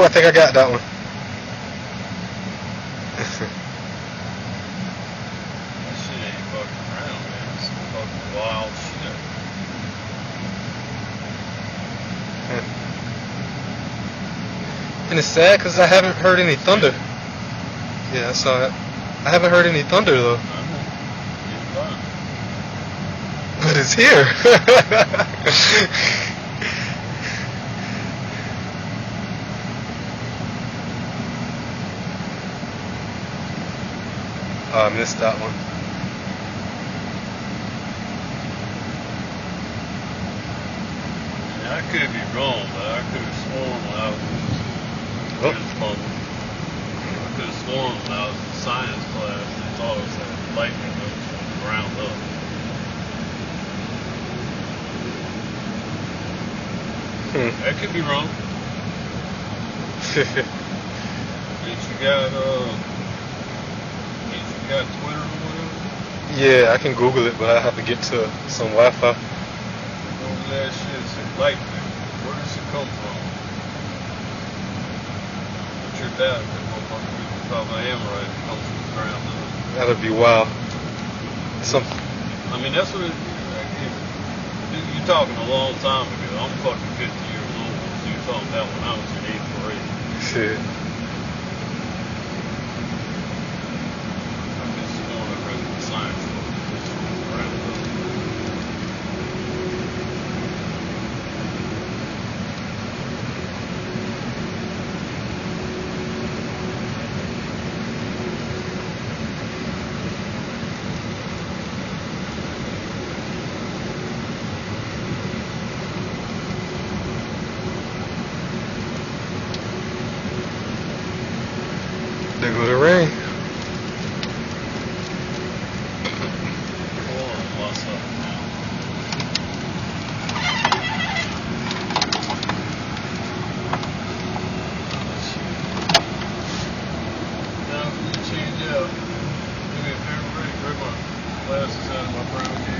I think I got that one. That shit ain't fucking around, man. It's some fucking wild shit. And it's sad because I haven't heard any thunder. Yeah, I saw it. I haven't heard any thunder though. But it's here. Oh, I missed that one. Yeah, I could be wrong, but I could have sworn when I was I could have sworn when I was in science class they taught us that lightning moves from the ground up. That could be wrong. Ain't you got Twitter or whatever? Yeah, I can Google it, but I have to get to some Wi-Fi. Google that shit, say lightning. Where does it come from? What's your data? That motherfucker, if I am right, it comes from the ground up. That'd be wild. I mean, that's what you're talking a long time ago. I'm fucking 50 years old, so you're talking about when I was in 8th grade. Shit. I just want to read the science book. It's from the ground up. There go the rain.